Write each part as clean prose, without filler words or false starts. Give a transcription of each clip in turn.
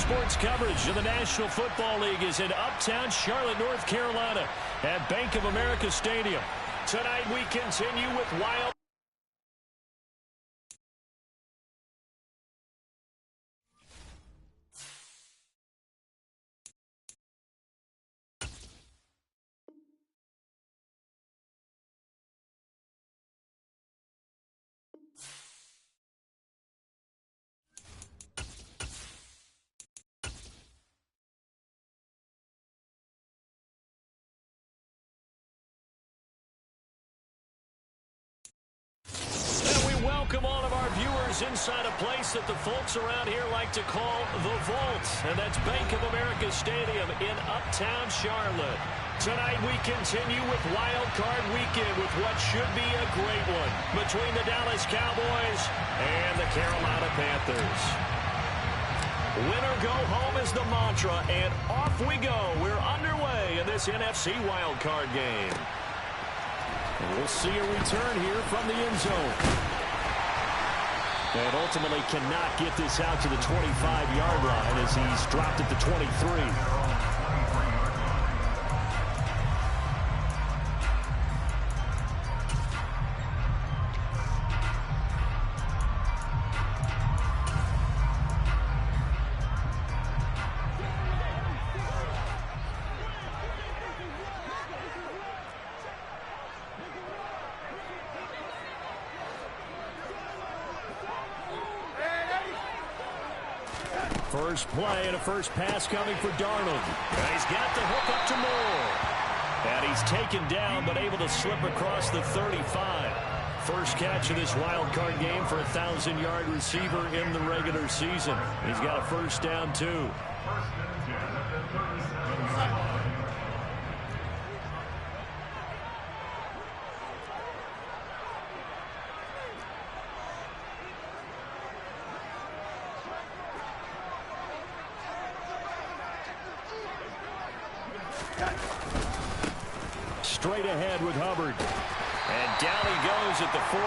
sports coverage of the National Football League is in uptown Charlotte, North Carolina at Bank of America Stadium. Tonight we continue with wild. Welcome all of our viewers inside a place that the folks around here like to call the Vault, and that's Bank of America Stadium in uptown Charlotte. Tonight we continue with Wild Card Weekend with what should be a great one between the Dallas Cowboys and the Carolina Panthers. Winner go home is the mantra, and off we go. We're underway in this NFC Wild Card game. And we'll see a return here from the end zone. And ultimately cannot get this out to the 25-yard line as he's dropped at the 23. First play and a first pass coming for Darnold. And he's got the hook up to Moore. And he's taken down but able to slip across the 35. First catch of this wild card game for a 1,000-yard receiver in the regular season. He's got a first down, too. Straight ahead with Hubbard. And down he goes at the 45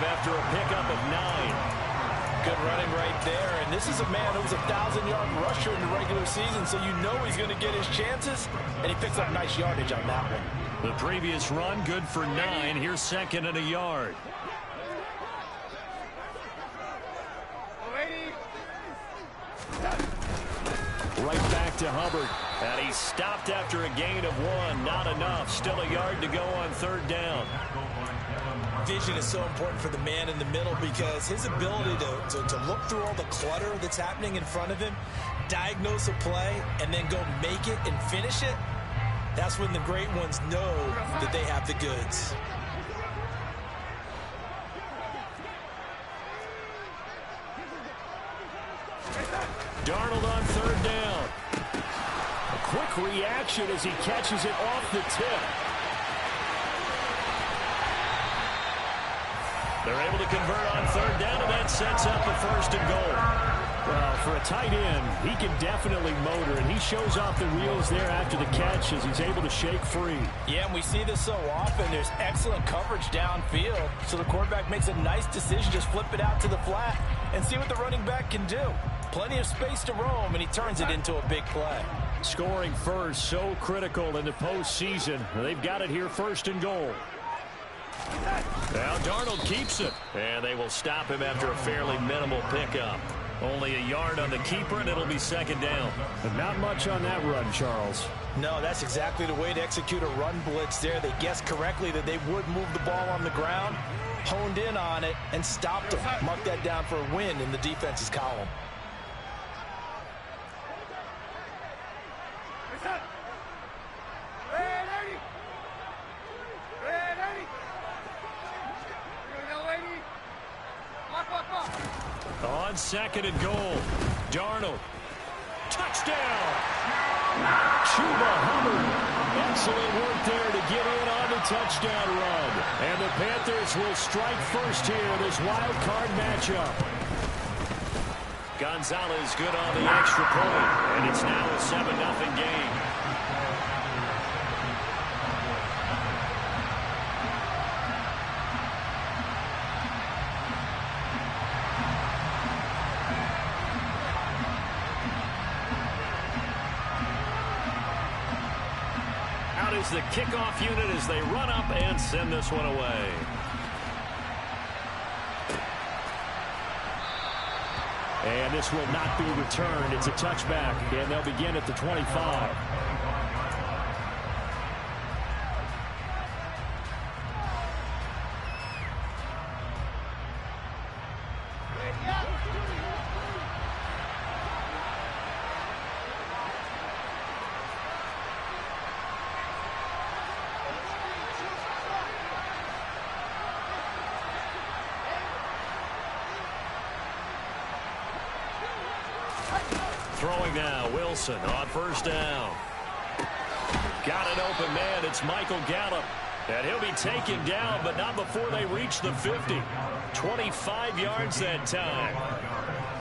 after a pickup of 9. Good running right there. And this is a man who was a 1,000-yard rusher in the regular season, so you know he's going to get his chances. And he picks up nice yardage on that one. The previous run, good for 9. Here's second and a yard. Right back to Hubbard. And he's stopped after a gain of 1. Not enough. Still a yard to go on third down. Vision is so important for the man in the middle because his ability to look through all the clutter that's happening in front of him, diagnose a play, and then go make it and finish it, that's when the great ones know that they have the goods. Darnold on third down. A quick reaction as he catches it off the tip. They're able to convert on third down, and that sets up a first and goal. Well, for a tight end, he can definitely motor, and he shows off the wheels there after the catch as he's able to shake free. Yeah, and we see this so often. There's excellent coverage downfield, so the quarterback makes a nice decision, just flip it out to the flat and see what the running back can do. Plenty of space to roam, and he turns it into a big play. Scoring first, so critical in the postseason. They've got it here, first and goal. Now Darnold keeps it, and they will stop him after a fairly minimal pickup. Only a yard on the keeper, and it'll be second down. But not much on that run, Charles. No, that's exactly the way to execute a run blitz there. They guessed correctly that they would move the ball on the ground, honed in on it, and stopped them. Mark that down for a win in the defense's column. On second and goal, Darnold. Touchdown! Chuba Hubbard. Excellent work there to get in on the touchdown run. And the Panthers will strike first here in this wild card matchup. Gonzalez good on the extra point, and it's now a 7-0 game. is the kickoff unit as they run up and send this one away. And this will not be returned. It's a touchback, and they'll begin at the 25. Throwing now, Wilson on first down. Got an open man. It's Michael Gallup. And he'll be taken down, but not before they reach the 50. 25 yards that time.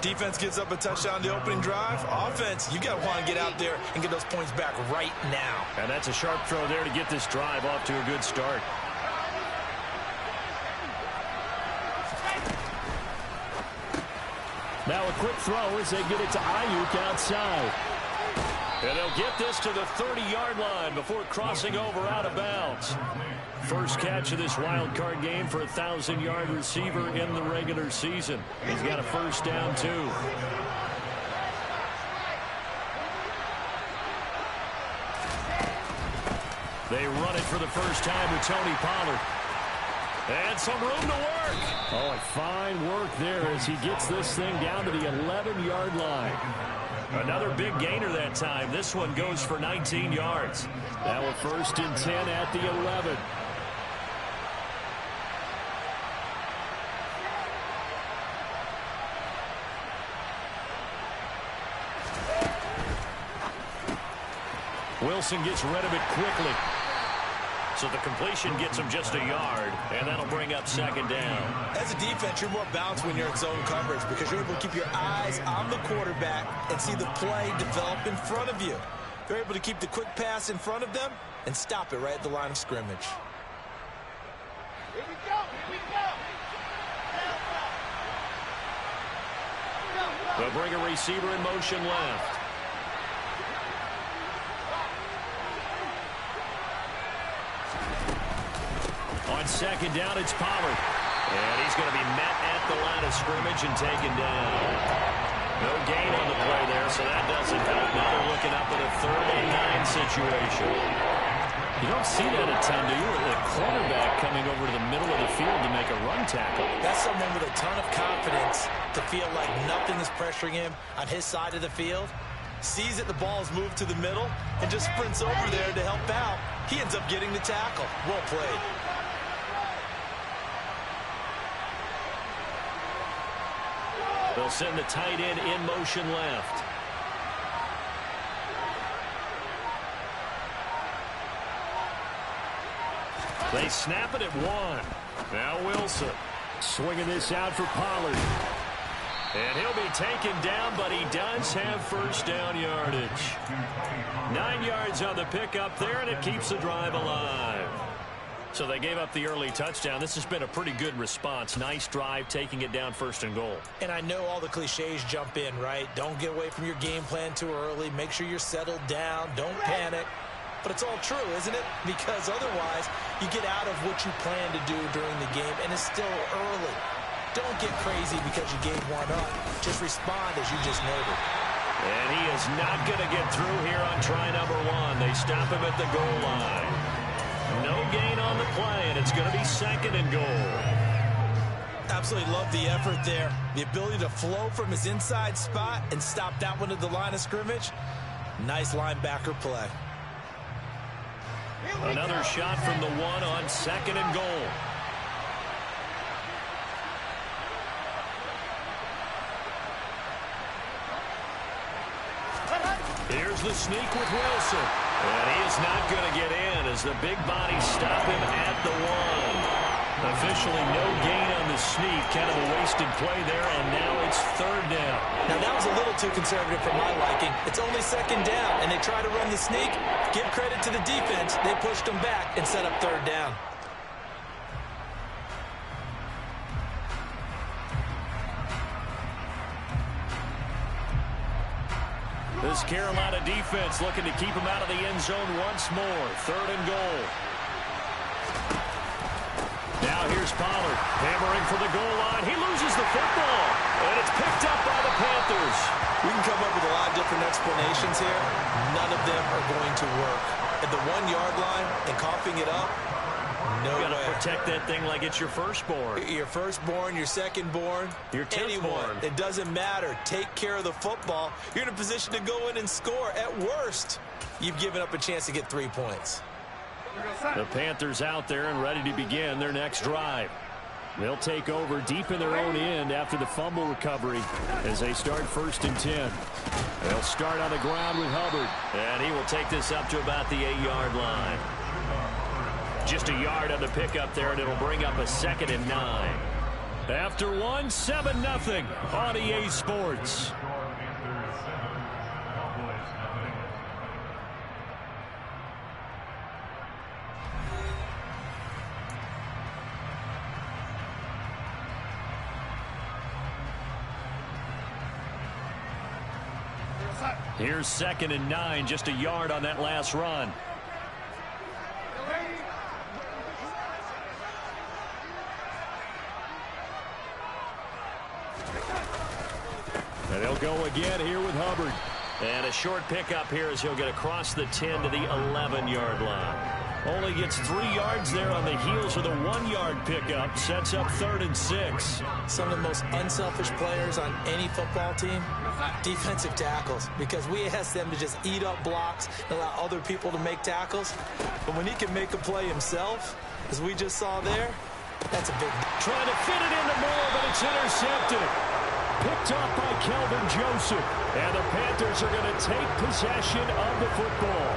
Defense gives up a touchdown the opening drive. Offense, you got to want to get out there and get those points back right now. And that's a sharp throw there to get this drive off to a good start. Now a quick throw as they get it to Ayuk outside. And they'll get this to the 30-yard line before crossing over out of bounds. First catch of this wild card game for a 1,000-yard receiver in the regular season. He's got a first down, too. They run it for the first time with Tony Pollard. And some room to work. Oh, and fine work there as he gets this thing down to the 11-yard line. Another big gainer that time. This one goes for 19 yards. Now a first and 10 at the 11. Wilson gets rid of it quickly. So the completion gets him just a yard, and that'll bring up second down. As a defense, you're more balanced when you're in zone coverage because you're able to keep your eyes on the quarterback and see the play develop in front of you. You're able to keep the quick pass in front of them and stop it right at the line of scrimmage. Here we go, here we go. They'll bring a receiver in motion left. On second down, it's Pollard. And he's going to be met at the line of scrimmage and taken down. No gain on the play there, so that doesn't help. Now they're looking up at a 3rd and 9 situation. You don't see that a ton, do you? A quarterback coming over to the middle of the field to make a run tackle. That's someone with a ton of confidence to feel like nothing is pressuring him on his side of the field. Sees that the ball is moved to the middle and just sprints over there to help out. He ends up getting the tackle. Well played. They'll send the tight end in motion left. They snap it at 1. Now Wilson. Swinging this out for Pollard. And he'll be taken down, but he does have first down yardage. 9 yards on the pickup there, and it keeps the drive alive. So they gave up the early touchdown. This has been a pretty good response. Nice drive, taking it down 1st and goal. And I know all the cliches jump in, right? Don't get away from your game plan too early. Make sure you're settled down. Don't panic. But it's all true, isn't it? Because otherwise, you get out of what you plan to do during the game, and it's still early. Don't get crazy because you gave one up. Just respond as you just noted. And he is not going to get through here on try number 1. They stop him at the goal line. No gain on the play, and it's going to be 2nd and goal. Absolutely love the effort there. The ability to flow from his inside spot and stop that one at the line of scrimmage. Nice linebacker play. Another shot from the 1 on 2nd and goal. Here's the sneak with Wilson. And he is not going to get in as the big bodies stop him at the 1. Officially no gain on the sneak. Kind of a wasted play there, and now it's 3rd down. Now that was a little too conservative for my liking. It's only 2nd down, and they try to run the sneak. Give credit to the defense. They pushed them back and set up 3rd down. This Carolina defense looking to keep him out of the end zone once more. 3rd and goal. Now here's Pollard hammering for the goal line. He loses the football, and it's picked up by the Panthers. We can come up with a lot of different explanations here. None of them are going to work. At the 1-yard line and coughing it up, no way. You got to protect that thing like it's your firstborn. Your firstborn, your secondborn, your 10th anyone. born. It doesn't matter. Take care of the football. You're in a position to go in and score. At worst, you've given up a chance to get 3 points. The Panthers out there and ready to begin their next drive. They'll take over deep in their own end after the fumble recovery as they start 1st and 10. They'll start on the ground with Hubbard. And he will take this up to about the 8-yard line. Just a yard on the pickup there, and it'll bring up a 2nd and 9. After 1, 7-0 on EA Sports. Here's 2nd and 9, just a yard on that last run. And they'll go again here with Hubbard. And a short pickup here as he'll get across the 10 to the 11-yard line. Only gets 3 yards there on the heels of the 1-yard pickup. Sets up 3rd and 6. Some of the most unselfish players on any football team, defensive tackles, because we ask them to just eat up blocks and allow other people to make tackles. But when he can make a play himself, as we just saw there, that's a big... Trying to fit it into Moore, but it's intercepted. Picked off by Kelvin Joseph. And the Panthers are going to take possession of the football.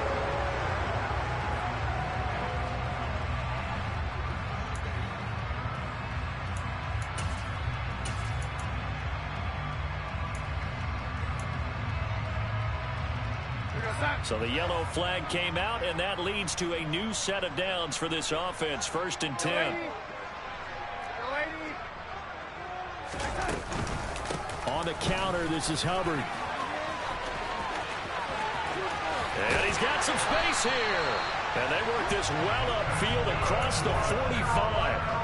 So the yellow flag came out, and that leads to a new set of downs for this offense. 1st and 10. On the counter, this is Hubbard. And he's got some space here. And they work this well upfield across the 45.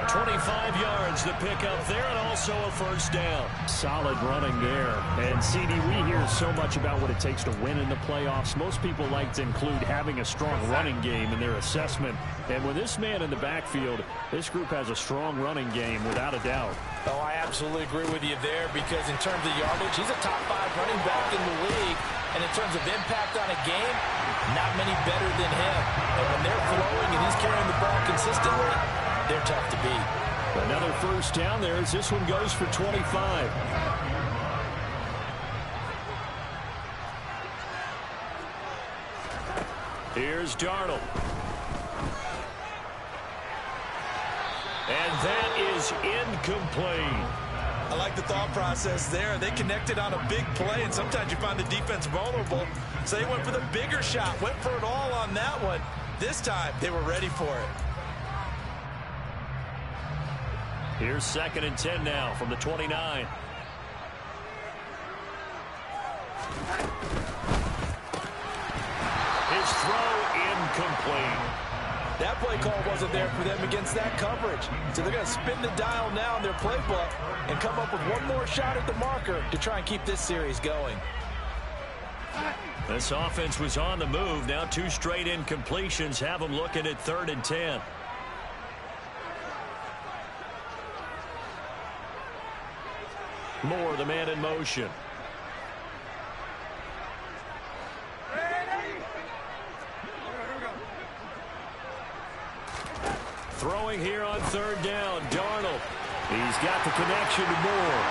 25 yards to pick up there, and also a 1st down. Solid running there. And, CD, we hear so much about what it takes to win in the playoffs. Most people like to include having a strong running game in their assessment. And with this man in the backfield, this group has a strong running game without a doubt. Oh, I absolutely agree with you there, because in terms of yardage, he's a top 5 running back in the league. And in terms of impact on a game, not many better than him. And when they're flowing and he's carrying the ball consistently, they're tough to beat. Another 1st down there as this one goes for 25. Here's Darnold. And that is incomplete. I like the thought process there. They connected on a big play, and sometimes you find the defense vulnerable. So they went for the bigger shot, went for it all on that one. This time, they were ready for it. Here's 2nd and 10 now from the 29. His throw incomplete. That play call wasn't there for them against that coverage. So they're going to spin the dial now in their playbook and come up with one more shot at the marker to try and keep this series going. This offense was on the move. Now 2 straight incompletions have them looking at 3rd and 10. Moore, the man in motion. Throwing here on 3rd down, Darnold. He's got the connection to Moore.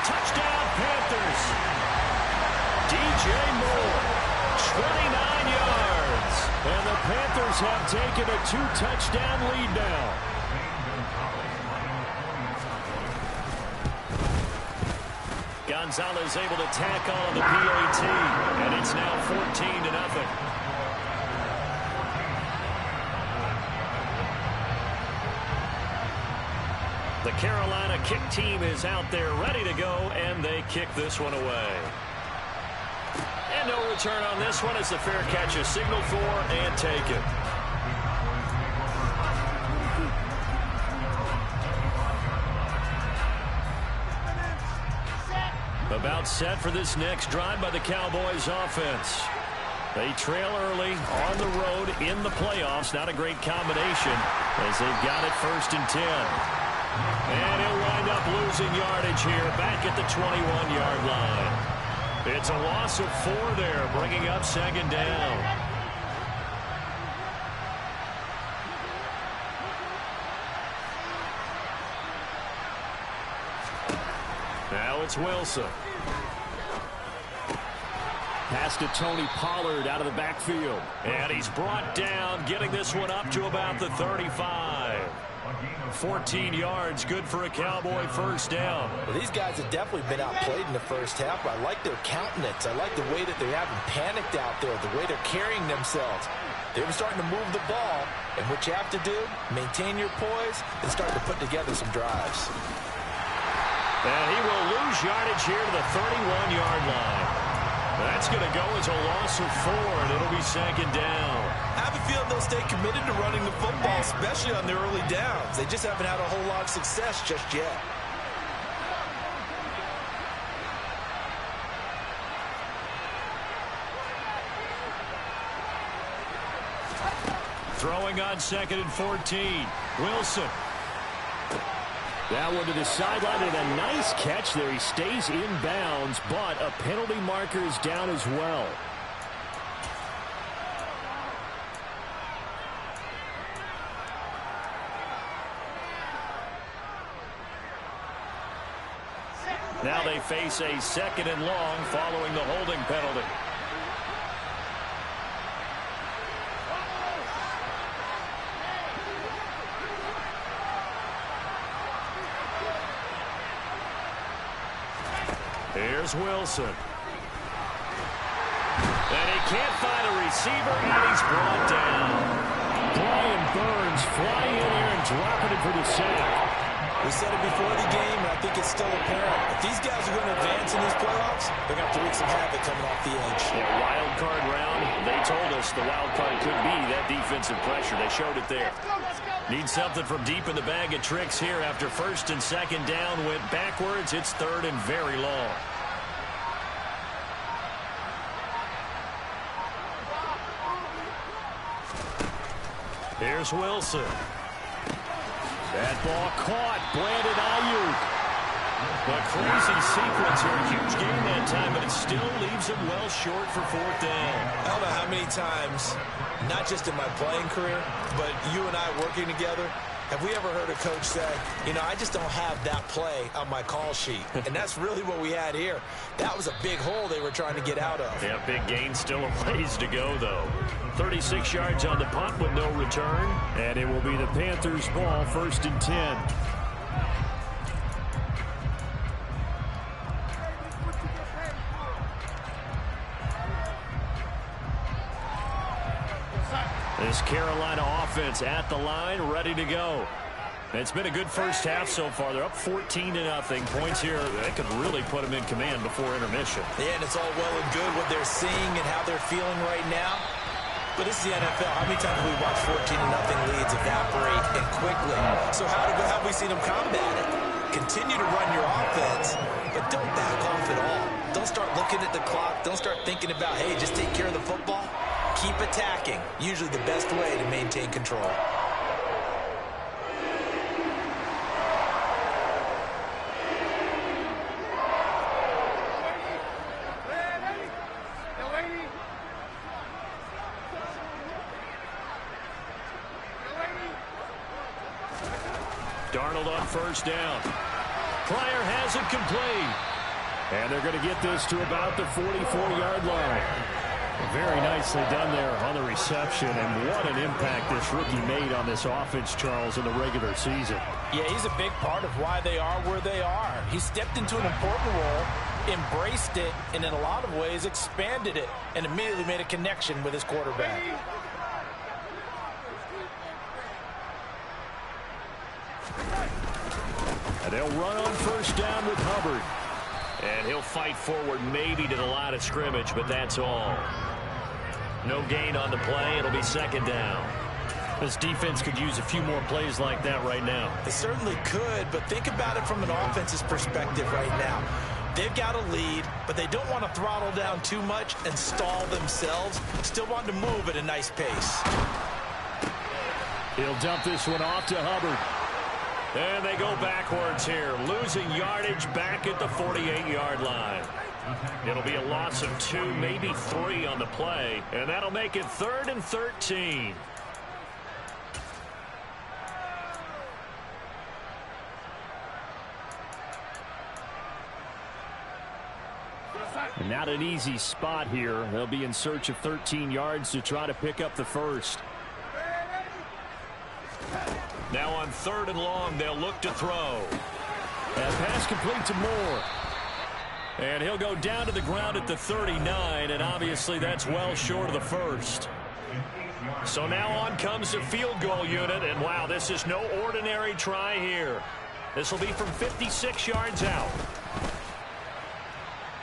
Touchdown, Panthers. DJ Moore, 29 yards. And the Panthers have taken a 2-touchdown lead now. Gonzalez able to tack on the PAT, and it's now 14-0. The Carolina kick team is out there ready to go, and they kick this one away. And no return on this one as the fair catch is signaled for and taken. About set for this next drive by the Cowboys offense. They trail early on the road in the playoffs. Not a great combination as they've got it 1st and 10. And he'll wind up losing yardage here back at the 21-yard line. It's a loss of 4 there, bringing up 2nd down. Now it's Wilson. Pass to Tony Pollard out of the backfield. And he's brought down, getting this one up to about the 35. 14 yards, good for a Cowboy 1st down. Well, these guys have definitely been outplayed in the first half, but I like their countenance. I like the way that they haven't panicked out there, the way they're carrying themselves. They were starting to move the ball, and what you have to do, maintain your poise and start to put together some drives. And he will lose yardage here to the 31-yard line. That's going to go as a loss of 4, and it'll be 2nd down. I have a feeling they'll stay committed to running the football, especially on their early downs. They just haven't had a whole lot of success just yet. Throwing on 2nd and 14. Wilson. That one to the sideline, and a nice catch there. He stays in bounds, but a penalty marker is down as well. Now they face a 2nd and long following the holding penalty. Here's Wilson. And he can't find a receiver, and he's brought down. Brian Burns flying in there and dropping it for the sack. We said it before the game, and I think it's still apparent. If these guys are going to advance in these playoffs, they're going to have to wreak some havoc coming off the edge. Yeah, wild card round. They told us the wild card could be that defensive pressure. They showed it there. Need something from deep in the bag of tricks here after 1st and 2nd down. Went backwards. It's 3rd and very long. Here's Wilson. That ball caught. Brandon Ayuk. A crazy sequence here. A huge game that time, but it still leaves him well short for 4th down. I don't know how many times, not just in my playing career, but you and I working together, have we ever heard a coach say, you know, I just don't have that play on my call sheet. And that's really what we had here. That was a big hole they were trying to get out of. Yeah, big gain, still a ways to go, though. 36 yards on the punt with no return. And it will be the Panthers' ball, 1st and 10. This Carolina offense at the line, ready to go. It's been a good first half so far. They're up 14-0. Points here, they could really put them in command before intermission. Yeah, and it's all well and good what they're seeing and how they're feeling right now. But this is the NFL. How many times have we watched 14-0 leads evaporate and quickly? So how have we seen them combat it? Continue to run your offense, but don't back off at all. Don't start looking at the clock. Don't start thinking about, hey, just take care of the football. Keep attacking. Usually the best way to maintain control. Darnold on 1st down. Pryor has it complete. And they're going to get this to about the 44-yard line. Very nicely done there on the reception, and what an impact this rookie made on this offense, Charles, in the regular season. Yeah, he's a big part of why they are where they are. He stepped into an important role, embraced it, and in a lot of ways expanded it, and immediately made a connection with his quarterback. And they'll run on 1st down with Hubbard. And he'll fight forward maybe to the line of scrimmage, but that's all. No gain on the play. It'll be second down. This defense could use a few more plays like that right now. They certainly could, but think about it from an offense's perspective right now. They've got a lead, but they don't want to throttle down too much and stall themselves. Still want to move at a nice pace. He'll dump this one off to Hubbard. And they go backwards here, losing yardage back at the 48-yard line. It'll be a loss of 2, maybe 3 on the play, and that'll make it 3rd and 13. And not an easy spot here. They'll be in search of 13 yards to try to pick up the first. Now on 3rd and long, they'll look to throw. And pass complete to Moore. And he'll go down to the ground at the 39, and obviously that's well short of the first. So now on comes the field goal unit, and wow, this is no ordinary try here. This will be from 56 yards out.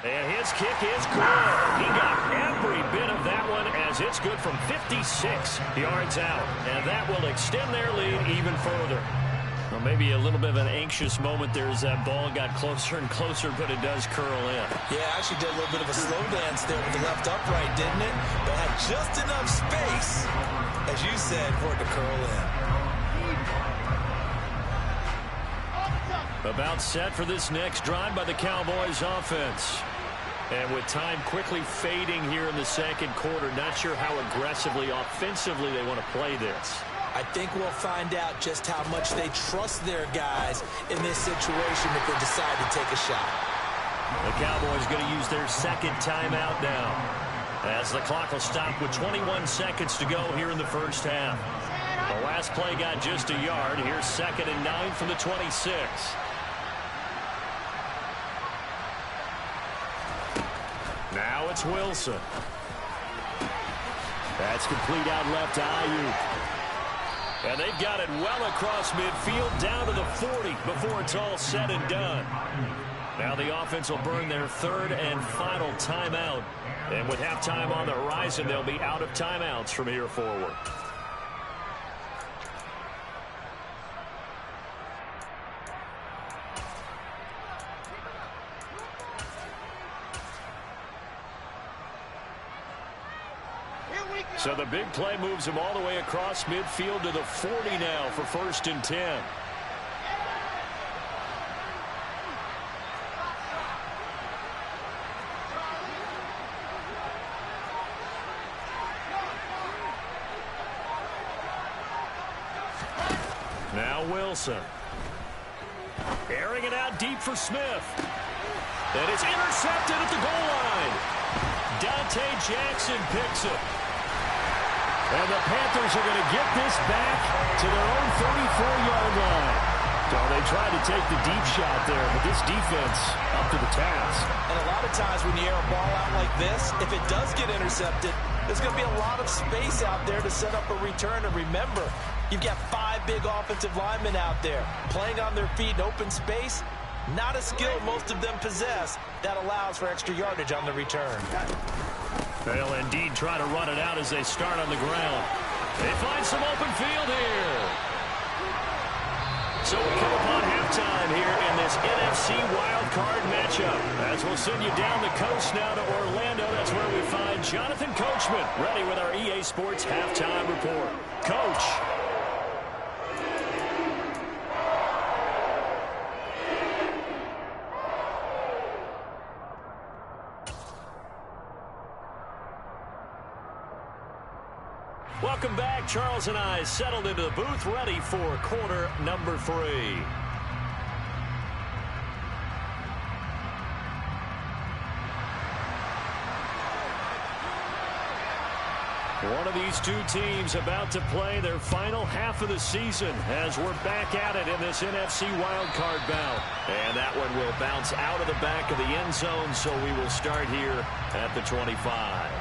And his kick is good. He got every bit of that one as it's good from 56 yards out. And that will extend their lead even further. Well, maybe a little bit of an anxious moment there as that ball got closer and closer, but it does curl in. Yeah, actually did a little bit of a slow dance there with the left upright, didn't it? But had just enough space, as you said, for it to curl in. About set for this next drive by the Cowboys offense. And with time quickly fading here in the second quarter, not sure how aggressively, offensively they want to play this. I think we'll find out just how much they trust their guys in this situation if they decide to take a shot. The Cowboys going to use their second timeout now, as the clock will stop with 21 seconds to go here in the first half. The last play got just a yard. Here's 2nd and 9 from the 26. Now it's Wilson. That's complete out left to Ayuk. And they've got it well across midfield down to the 40 before it's all said and done. Now the offense will burn their 3rd and final timeout. And with halftime on the horizon, they'll be out of timeouts from here forward. So the big play moves him all the way across midfield to the 40 now for 1st and 10. Now Wilson. Airing it out deep for Smith. And it's intercepted at the goal line. Dante Jackson picks it. And the Panthers are going to get this back to their own 34-yard line. So they tried to take the deep shot there, but this defense up to the task. And a lot of times when you air a ball out like this, if it does get intercepted, there's going to be a lot of space out there to set up a return. And remember, you've got 5 big offensive linemen out there playing on their feet in open space. Not a skill most of them possess that allows for extra yardage on the return. They'll indeed try to run it out as they start on the ground. They find some open field here. So we come upon halftime here in this NFC wildcard matchup. As we'll send you down the coast now to Orlando, that's where we find Jonathan Coachman ready with our EA Sports halftime report. Coach. Welcome back. Charles and I settled into the booth, ready for quarter number 3. One of these two teams about to play their final half of the season as we're back at it in this NFC wildcard bout. And that one will bounce out of the back of the end zone, so we will start here at the 25.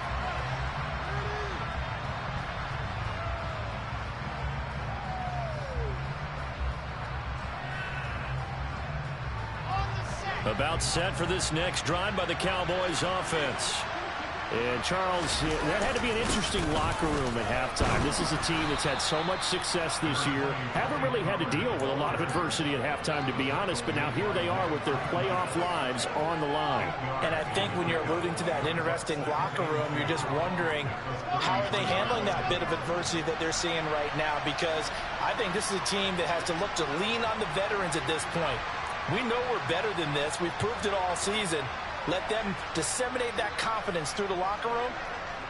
About set for this next drive by the Cowboys offense. And, Charles, that had to be an interesting locker room at halftime. This is a team that's had so much success this year. Haven't really had to deal with a lot of adversity at halftime, to be honest. But now here they are with their playoff lives on the line. And I think when you're alluding to that interesting locker room, you're just wondering how are they handling that bit of adversity that they're seeing right now? Because I think this is a team that has to look to lean on the veterans at this point. We know we're better than this. We've proved it all season. Let them disseminate that confidence through the locker room.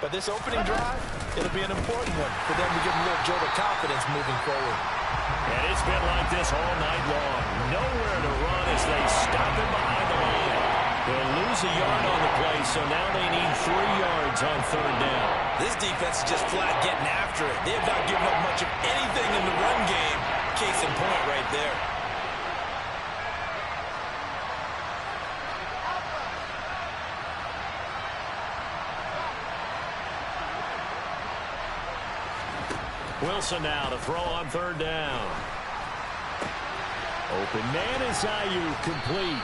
But this opening drive, it'll be an important one for them to give them a little jolt of confidence moving forward. And it's been like this all night long. Nowhere to run as they stop him behind the line. They lose a yard on the play, so now they need 3 yards on third down. This defense is just flat getting after it. They have not given up much of anything in the run game. Case in point right there. Wilson now to throw on third down. Open man is Ayuk, complete.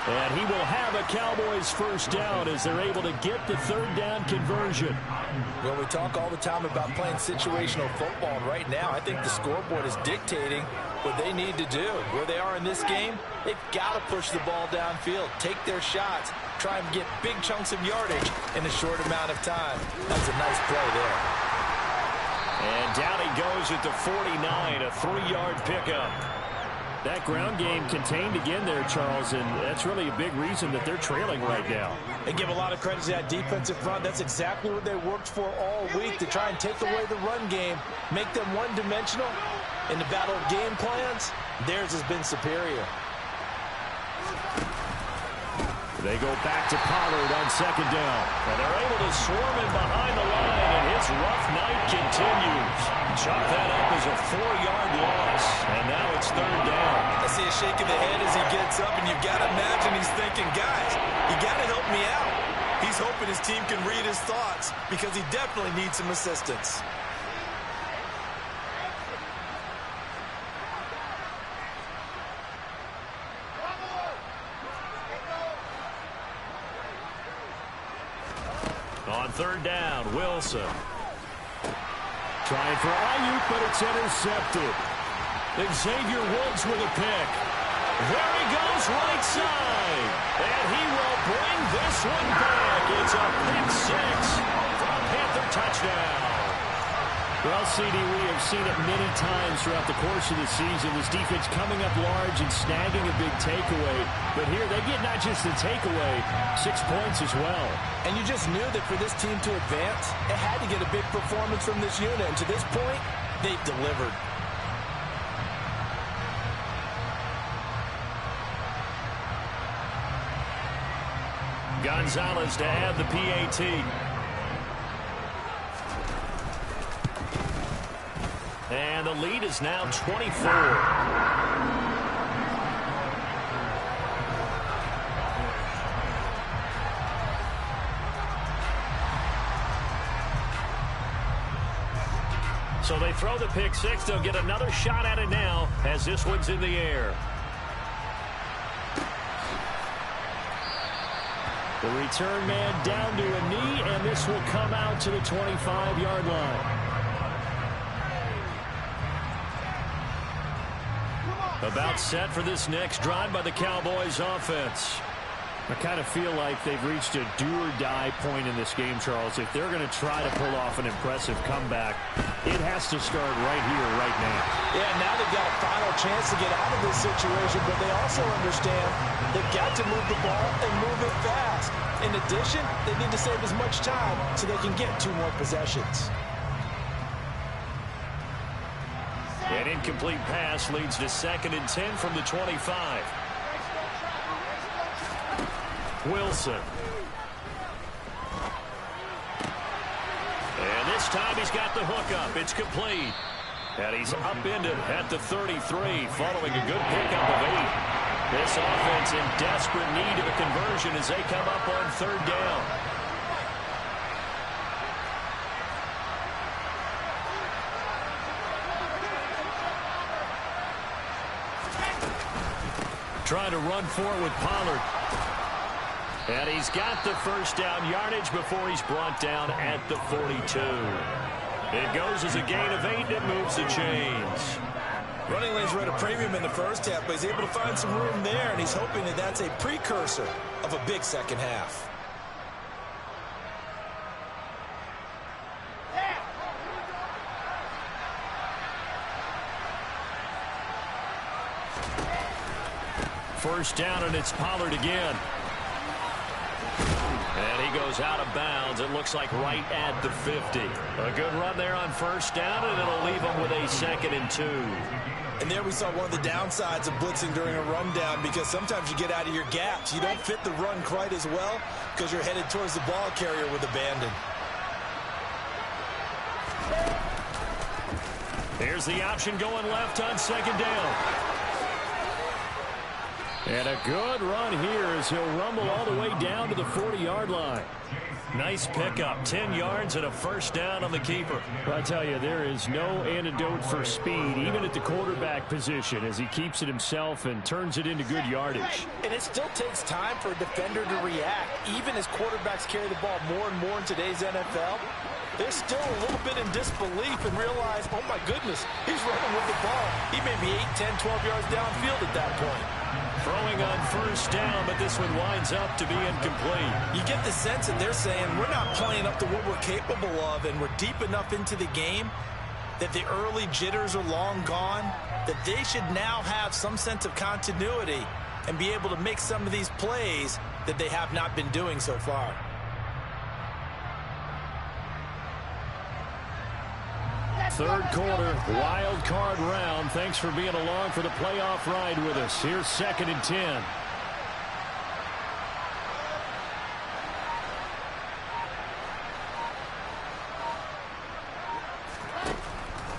And he will have a Cowboys first down as they're able to get the third down conversion. Well, we talk all the time about playing situational football, and right now I think the scoreboard is dictating what they need to do. Where they are in this game, they've got to push the ball downfield, take their shots, try and get big chunks of yardage in a short amount of time. That's a nice play there. And down he goes at the 49, a 3-yard pickup. That ground game contained again there, Charles, and that's really a big reason that they're trailing right now. They give a lot of credit to that defensive front. That's exactly what they worked for all week, to try and take away the run game, make them one-dimensional. In the battle of game plans, theirs has been superior. They go back to Pollard on second down. And they're able to swarm him behind the line, and his rough night continues. Chop that up as a 4-yard loss, and now it's third down. I see a shake of the head as he gets up, and you've got to imagine he's thinking, guys, you got to help me out. He's hoping his team can read his thoughts because he definitely needs some assistance. On third down, Wilson. Trying for Ayuk, but it's intercepted. Xavier Woods with a pick. There he goes, right side. And he will bring this one back. It's a pick six for a Panther touchdown. Well, CD, we have seen it many times throughout the course of the season. This defense coming up large and snagging a big takeaway. But here they get not just the takeaway, 6 points as well. And you just knew that for this team to advance, it had to get a big performance from this unit. And to this point, they've delivered. Gonzalez to add the PAT. And the lead is now 24. So they throw the pick six. They'll get another shot at it now as this one's in the air. The return man down to a knee, and this will come out to the 25-yard line. About set for this next drive by the Cowboys offense. I kind of feel like they've reached a do-or-die point in this game, Charles. If they're going to try to pull off an impressive comeback, it has to start right here, right now. Yeah, now they've got a final chance to get out of this situation, but they also understand they've got to move the ball and move it fast. In addition, they need to save as much time so they can get 2 more possessions. An incomplete pass leads to 2nd and 10 from the 25. Wilson. And this time he's got the hookup. It's complete. And he's upended at the 33 following a good pickup of 8. This offense in desperate need of a conversion as they come up on third down. Trying to run for it with Pollard. And he's got the first down yardage before he's brought down at the 42. It goes as a gain of 8, and it moves the chains. Running lanes were at a premium in the first half, but he's able to find some room there, and he's hoping that that's a precursor of a big second half. First down, and it's Pollard again. And he goes out of bounds. It looks like right at the 50. A good run there on first down, and it'll leave him with a 2nd and 2. And there we saw one of the downsides of blitzing during a rundown, because sometimes you get out of your gaps. You don't fit the run quite as well because you're headed towards the ball carrier with abandon. Here's the option going left on 2nd down. And a good run here as he'll rumble all the way down to the 40-yard line. Nice pickup, 10 yards and a first down on the keeper. Well, I tell you, there is no antidote for speed, even at the quarterback position, as he keeps it himself and turns it into good yardage. And it still takes time for a defender to react. Even as quarterbacks carry the ball more and more in today's NFL, they're still a little bit in disbelief and realize, oh my goodness, he's running with the ball. He may be 8, 10, 12 yards downfield at that point. Throwing on first down, but this one winds up to be incomplete. You get the sense that they're saying we're not playing up to what we're capable of, and we're deep enough into the game that the early jitters are long gone, that they should now have some sense of continuity and be able to make some of these plays that they have not been doing so far. Third quarter, wild card round. Thanks for being along for the playoff ride with us. Here's 2nd and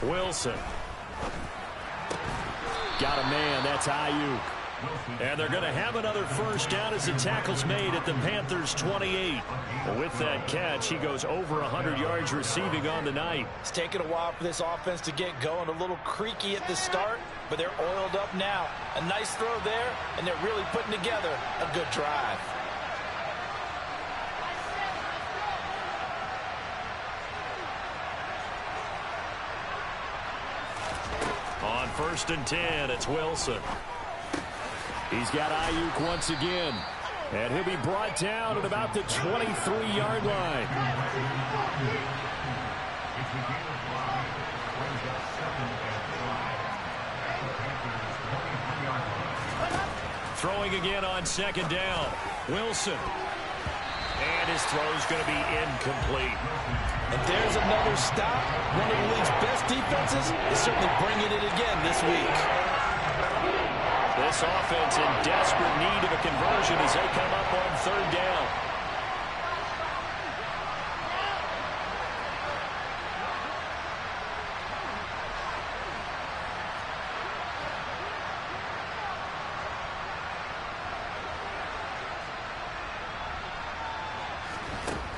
10. Wilson. Got a man. That's Ayuk. And they're going to have another first down as the tackle's made at the Panthers' 28. With that catch, he goes over 100 yards receiving on the night. It's taken a while for this offense to get going. A little creaky at the start, but they're oiled up now. A nice throw there, and they're really putting together a good drive. On 1st and 10, it's Wilson. He's got Ayuk once again. And he'll be brought down at about the 23-yard line. Throwing again on 2nd down. Wilson. And his throw's going to be incomplete. And there's another stop. One of the league's best defenses is certainly bringing it again this week. This offense in desperate need of a conversion as they come up on 3rd down.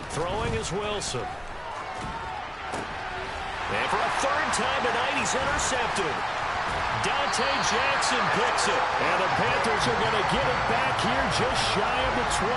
Throwing is Wilson. And for a 3rd time tonight, he's intercepted. Dante Jackson picks it. And the Panthers are going to get it back here just shy of the 20.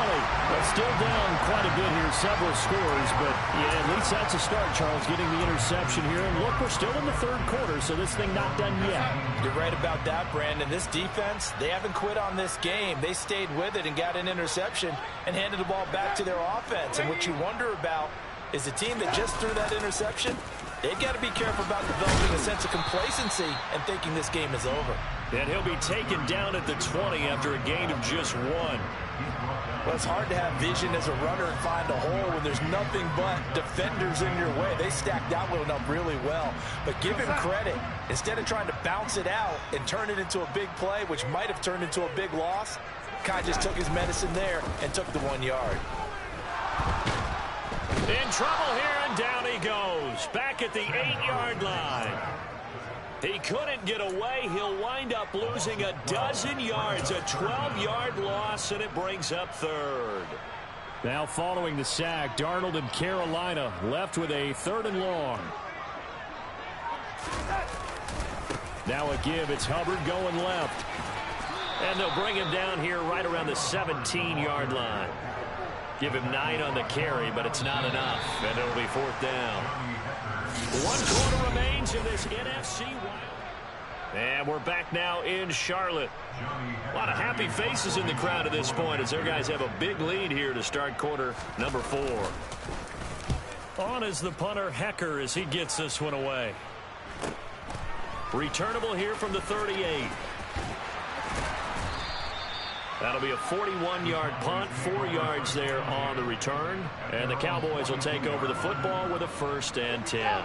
But still down quite a bit here, several scores. But, yeah, at least that's a start, Charles, getting the interception here. And look, we're still in the 3rd quarter, so this thing not done yet. You're right about that, Brandon. This defense, they haven't quit on this game. They stayed with it and got an interception and handed the ball back to their offense. And what you wonder about is the team that just threw that interception, they've got to be careful about developing a sense of complacency and thinking this game is over. And he'll be taken down at the 20 after a gain of just 1. Well, it's hard to have vision as a runner and find a hole when there's nothing but defenders in your way. They stacked that one up really well. But give him credit. Instead of trying to bounce it out and turn it into a big play, which might have turned into a big loss, Kai just took his medicine there and took the 1 yard. In trouble here, and down he goes. Back at the 8-yard line. He couldn't get away. He'll wind up losing a dozen yards, a 12-yard loss, and it brings up 3rd. Now following the sack, Darnold and Carolina left with a 3rd and long. Now a give. It's Hubbard going left. And they'll bring him down here right around the 17-yard line. Give him 9 on the carry, but it's not enough. And it'll be 4th down. 1 quarter remains in this NFC Wild. And we're back now in Charlotte. A lot of happy faces in the crowd at this point as their guys have a big lead here to start quarter number 4. On is the punter, Hecker, as he gets this one away. Returnable here from the 38. That'll be a 41-yard punt, 4 yards there on the return. And the Cowboys will take over the football with a 1st and 10.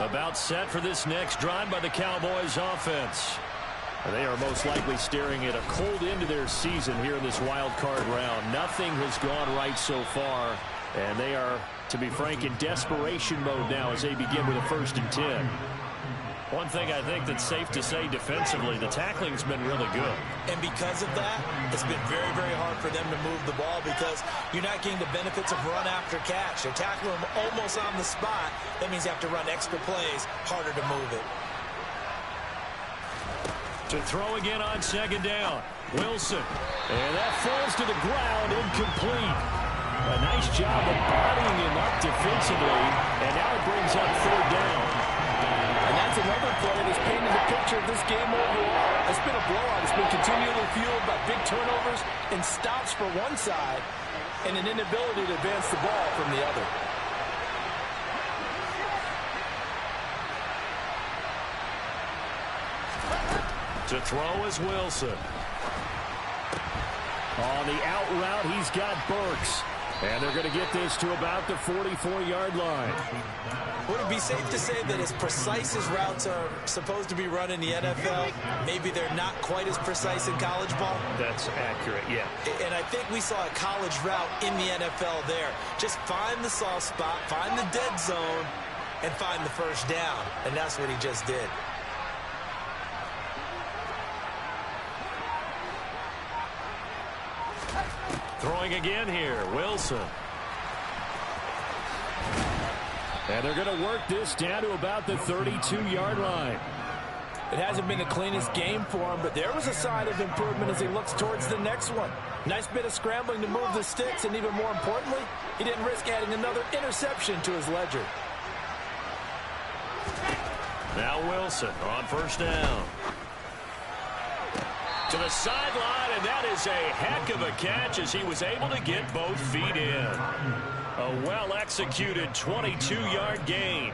About set for this next drive by the Cowboys offense. They are most likely staring at a cold end to their season here in this wild card round. Nothing has gone right so far, and they are, to be frank, in desperation mode now as they begin with a 1st and 10. One thing I think that's safe to say defensively, the tackling's been really good. And because of that, it's been very, very hard for them to move the ball because you're not getting the benefits of run after catch. They're tackling them almost on the spot. That means you have to run extra plays, harder to move it. To throw again on 2nd down. Wilson. And that falls to the ground, incomplete. A nice job of bodying him up defensively, and now it brings up 3rd down. And that's another play that's painted the picture of this game overall. It's been a blowout. It's been continually fueled by big turnovers and stops for one side and an inability to advance the ball from the other. To throw is Wilson. On the out route, he's got Burks. And they're going to get this to about the 44-yard line. Would it be safe to say that as precise as routes are supposed to be run in the NFL, maybe they're not quite as precise in college ball? That's accurate, yeah. And I think we saw a college route in the NFL there. Just find the soft spot, find the dead zone, and find the 1st down. And that's what he just did. Throwing again here, Wilson. And they're going to work this down to about the 32-yard line. It hasn't been the cleanest game for him, but there was a sign of improvement as he looks towards the next one. Nice bit of scrambling to move the sticks, and even more importantly, he didn't risk adding another interception to his ledger. Now Wilson on 1st down. To the sideline, and that is a heck of a catch as he was able to get both feet in. A well-executed 22-yard gain.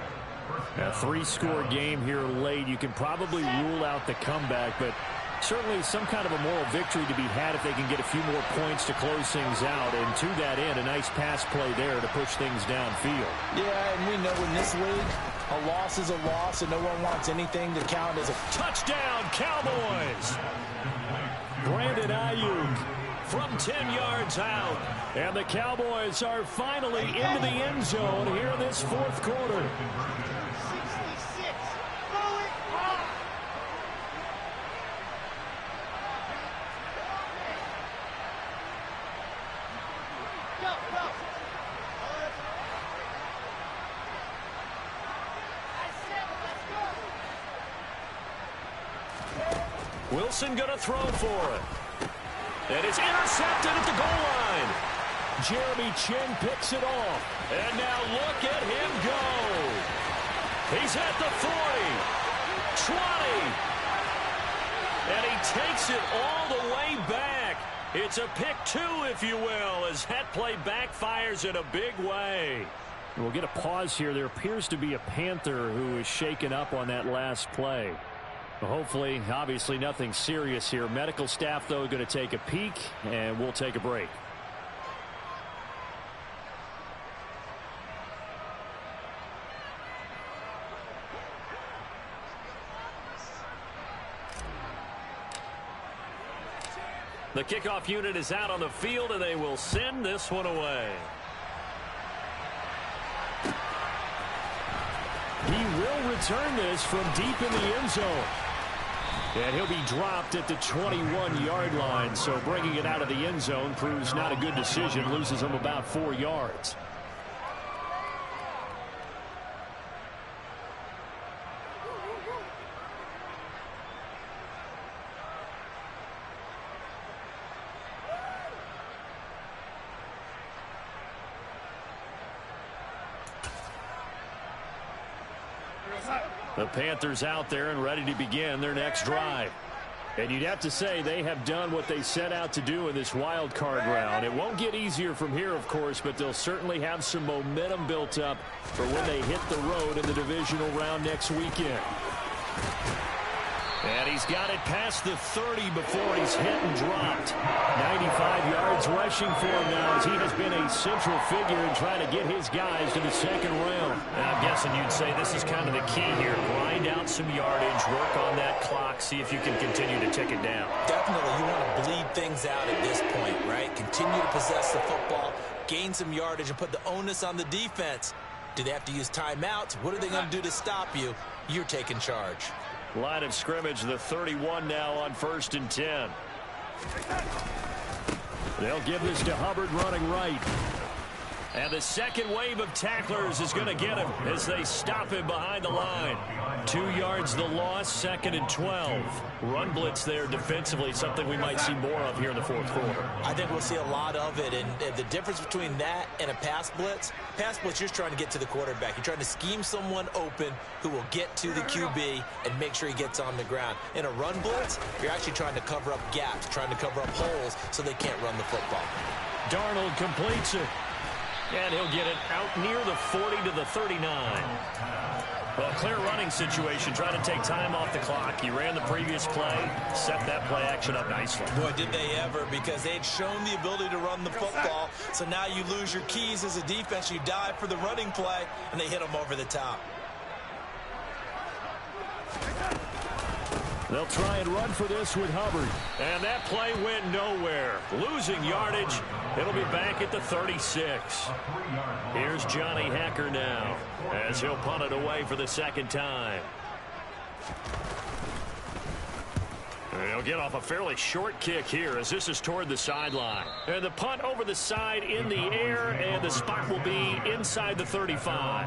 A 3-score game here late. You can probably rule out the comeback, but certainly some kind of a moral victory to be had if they can get a few more points to close things out. And to that end, a nice pass play there to push things downfield. Yeah, and we know in this league, a loss is a loss, and no one wants anything to count as a touchdown, Cowboys. Brandon Ayuk from 10 yards out. And the Cowboys are finally into the end zone here in this 4th quarter. 66. Throw it hard. Go, go. Wilson going to throw for it. And it's intercepted at the goal line. Jeremy Chin picks it off. And now look at him go. He's at the 40, 20. And he takes it all the way back. It's a pick 2, if you will, as that play backfires in a big way. We'll get a pause here. There appears to be a Panther who is shaken up on that last play. Hopefully, obviously, nothing serious here. Medical staff, though, going to take a peek, and we'll take a break. The kickoff unit is out on the field, and they will send this one away. He will return this from deep in the end zone. And he'll be dropped at the 21-yard line, so bringing it out of the end zone proves not a good decision, loses him about 4 yards. The Panthers out there and ready to begin their next drive. And you'd have to say they have done what they set out to do in this wild card round. It won't get easier from here, of course, but they'll certainly have some momentum built up for when they hit the road in the divisional round next weekend. And he's got it past the 30 before he's hit and dropped. 95 yards rushing for him now as he has been a central figure in trying to get his guys to the second round. And I'm guessing you'd say this is kind of the key here. Grind out some yardage, work on that clock, see if you can continue to tick it down. Definitely, you want to bleed things out at this point, right? Continue to possess the football, gain some yardage, and put the onus on the defense. Do they have to use timeouts? What are they going to do to stop you? You're taking charge. Line of scrimmage, the 31 now on 1st and 10. They'll give this to Hubbard running right. And the second wave of tacklers is going to get him as they stop him behind the line. 2 yards the loss, 2nd and 12. Run blitz there defensively, something we might see more of here in the fourth quarter. I think we'll see a lot of it, and the difference between that and a pass blitz, you're just trying to get to the quarterback. You're trying to scheme someone open who will get to the QB and make sure he gets on the ground. In a run blitz, you're actually trying to cover up gaps, trying to cover up holes so they can't run the football. Darnold completes it. And he'll get it out near the 40 to the 39. Well, clear running situation, trying to take time off the clock. He ran the previous play, set that play action up nicely. Boy, did they ever, because they had shown the ability to run the football. So now you lose your keys as a defense. You dive for the running play, and they hit them over the top. They'll try and run for this with Hubbard. And that play went nowhere. Losing yardage. It'll be back at the 36. Here's Johnny Hacker now as he'll punt it away for the second time. And he'll get off a fairly short kick here as this is toward the sideline. And the punt over the side in the air, and the spot will be inside the 35.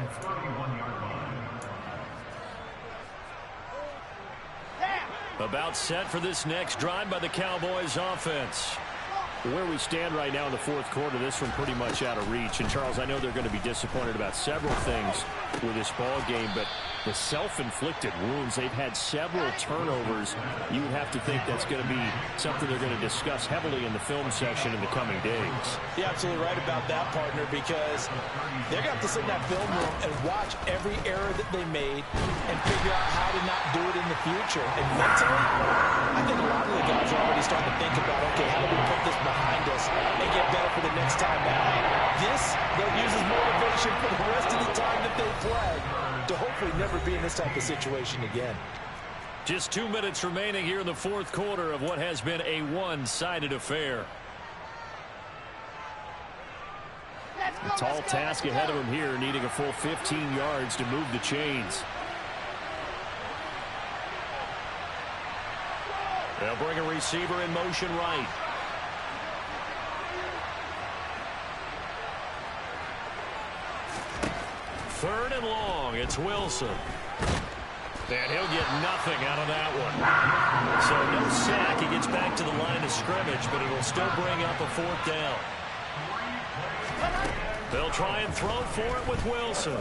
About set for this next drive by the Cowboys offense. Where we stand right now in the fourth quarter, this one pretty much out of reach. And, Charles, I know they're going to be disappointed about several things with this ball game, but the self-inflicted wounds, they've had several turnovers. You would have to think that's going to be something they're going to discuss heavily in the film session in the coming days. You're absolutely right about that, partner, because they're going to have to sit in that film room and watch every error that they made and figure out how to not do it in the future. And mentally, I think a lot of the guys are already starting to think about, okay, how do we put this behind us and get better for the next time out? This, they'll use as motivation for the rest of the time that they play to hopefully never be in this type of situation again. Just 2 minutes remaining here in the fourth quarter of what has been a one-sided affair. A tall task ahead of him here, needing a full 15 yards to move the chains. They'll bring a receiver in motion right. Third and long, it's Wilson. And he'll get nothing out of that one. So no sack. He gets back to the line of scrimmage, but he will still bring up a fourth down. They'll try and throw for it with Wilson.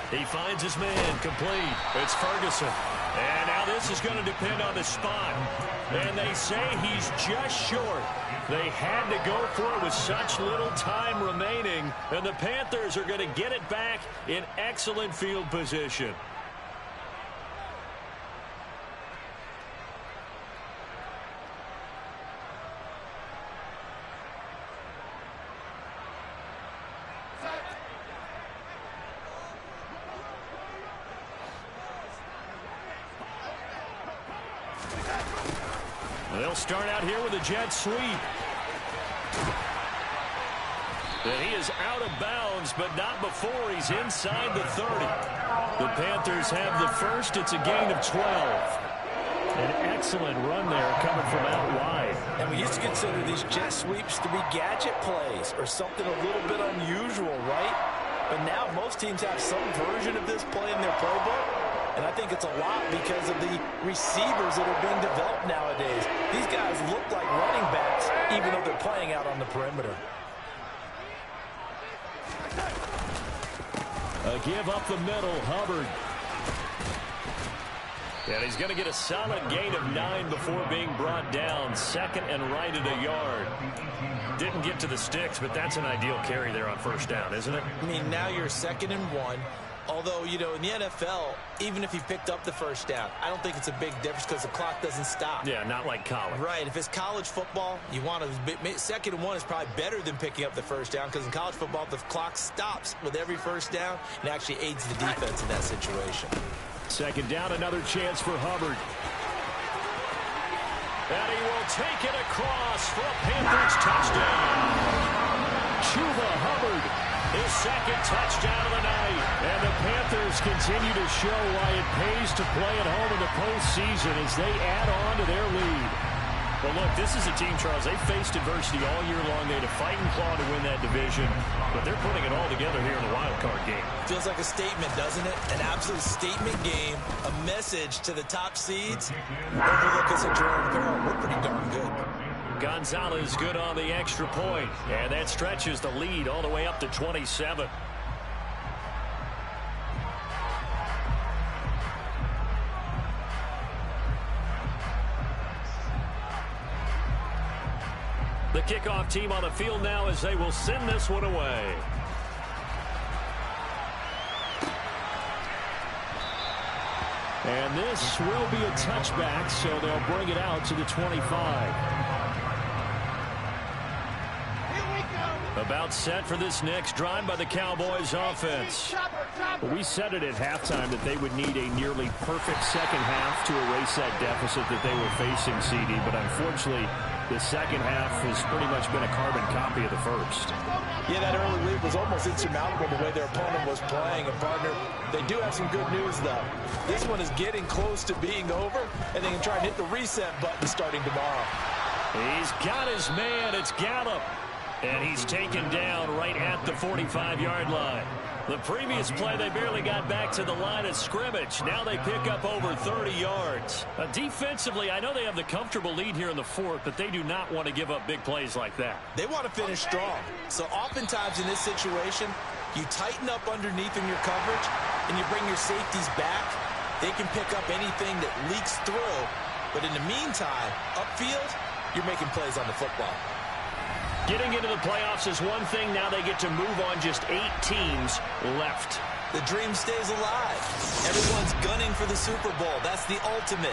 He finds his man complete. It's Ferguson. And now this is going to depend on the spot. And they say he's just short. They had to go for it with such little time remaining. And the Panthers are going to get it back in excellent field position. They'll start out here with a jet sweep. And he is out of bounds, but not before he's inside the 30. The Panthers have the first. It's a gain of 12. An excellent run there coming from out wide. And we used to consider these jet sweeps to be gadget plays or something a little bit unusual, right? But now most teams have some version of this play in their playbook. And I think it's a lot because of the receivers that are being developed nowadays. These guys look like running backs, even though they're playing out on the perimeter. A give up the middle, Hubbard. And he's going to get a solid gain of 9 before being brought down. 2nd and right at a yard. Didn't get to the sticks, but that's an ideal carry there on 1st down, isn't it? I mean, now you're 2nd and 1. Although, you know, in the NFL, even if he picked up the 1st down, I don't think it's a big difference because the clock doesn't stop. Yeah, not like college. Right. If it's college football, you want to 2nd and 1 is probably better than picking up the 1st down because in college football, the clock stops with every 1st down and actually aids the defense in that situation. 2nd down, another chance for Hubbard. And he will take it across for a Panthers touchdown. Chuba Hubbard. His 2nd touchdown of the night. And the Panthers continue to show why it pays to play at home in the postseason as they add on to their lead. Well, look, this is a team, Charles. They faced adversity all year long. They had to fight and claw to win that division, but they're putting it all together here in the wild card game. Feels like a statement, doesn't it? An absolute statement game, a message to the top seeds. Overlook us at your own peril. We're pretty darn good. Gonzalez good on the extra point, and that stretches the lead all the way up to 27. The kickoff team on the field now as they will send this one away. And this will be a touchback, so they'll bring it out to the 25. About set for this next drive by the Cowboys offense. We said it at halftime that they would need a nearly perfect second half to erase that deficit that they were facing, CD, but unfortunately the second half has pretty much been a carbon copy of the first. Yeah, that early lead was almost insurmountable the way their opponent was playing. And, partner, they do have some good news, though. This one is getting close to being over, and they can try and hit the reset button starting tomorrow. He's got his man. It's Gallup. And he's taken down right at the 45-yard line. The previous play, they barely got back to the line of scrimmage. Now they pick up over 30 yards. Defensively, I know they have the comfortable lead here in the 4th, but they do not want to give up big plays like that. They want to finish strong. So oftentimes in this situation, you tighten up underneath in your coverage, and you bring your safeties back. They can pick up anything that leaks through. But in the meantime, upfield, you're making plays on the football. Getting into the playoffs is one thing. Now they get to move on. Just 8 teams left. The dream stays alive. Everyone's gunning for the Super Bowl. That's the ultimate.